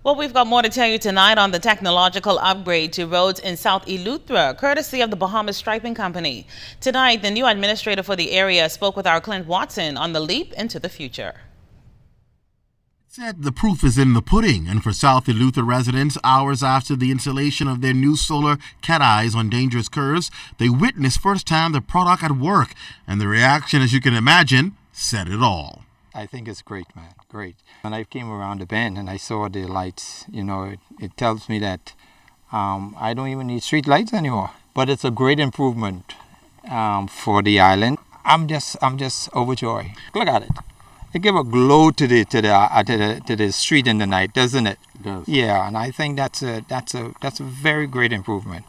Well, we've got more to tell you tonight on the technological upgrade to roads in South Eleuthera, courtesy of the Bahamas Striping Company. Tonight, the new administrator for the area spoke with our Clint Watson on the leap into the future. Said the proof is in the pudding, and for South Eleuthera residents, hours after the installation of their new solar cat eyes on dangerous curves, they witnessed firsthand the product at work, and the reaction, as you can imagine, said it all. I think it's great, man. Great. When I came around the bend and I saw the lights, it tells me that I don't even need street lights anymore. But it's a great improvement for the island. I'm just overjoyed. Look at it. It gives a glow to the street in the night, doesn't it? It does. Yeah, and I think that's a very great improvement.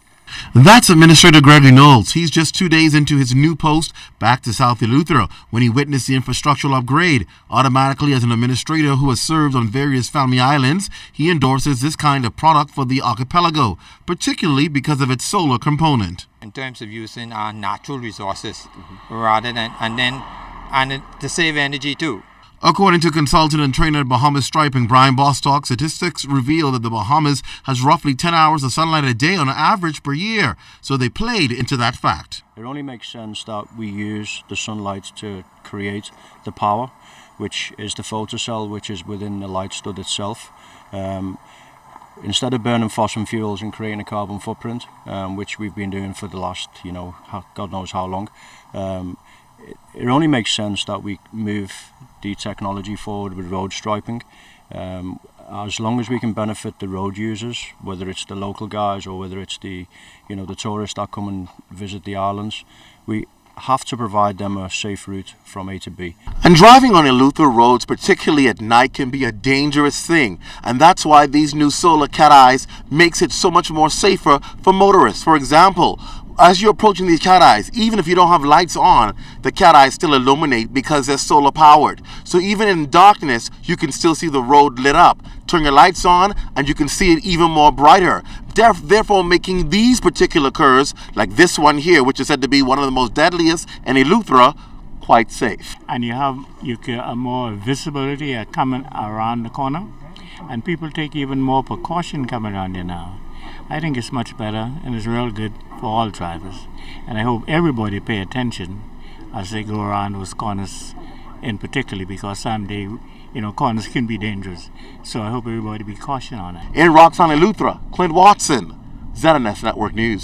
That's Administrator Gregory Knowles. He's just 2 days into his new post back to South Eleuthera when he witnessed the infrastructural upgrade. Automatically, as an administrator who has served on various family islands, he endorses this kind of product for the archipelago, particularly because of its solar component. In terms of using our natural resources, rather than and to save energy too. According to consultant and trainer at Bahamas Striping, Brian Bostock, statistics reveal that the Bahamas has roughly 10 hours of sunlight a day on average per year, so they played into that fact. It only makes sense that we use the sunlight to create the power, which is the photocell, which is within the light stud itself. Instead of burning fossil fuels and creating a carbon footprint, which we've been doing for the last, God knows how long, it only makes sense that we move the technology forward with road striping. As long as we can benefit the road users, whether it's the local guys or whether it's the tourists that come and visit the islands, we have to provide them a safe route from A to B. And driving on Eleuthera roads, particularly at night, can be a dangerous thing. And that's why these new solar cat eyes makes it so much more safer for motorists. For example, as you're approaching these cat eyes, even if you don't have lights on, the cat eyes still illuminate because they're solar powered. So even in darkness, you can still see the road lit up. Turn your lights on and you can see it even more brighter. Therefore making these particular curves, like this one here, which is said to be one of the most deadliest in Eleuthera, quite safe. And you get more visibility coming around the corner, and people take even more precaution coming around there now. I think it's much better and it's real good for all drivers. And I hope everybody pay attention as they go around those corners in particular, because someday, corners can be dangerous. So I hope everybody be cautious on it. In Roxanne, Eleuthera, Clint Watson, ZNS Network News.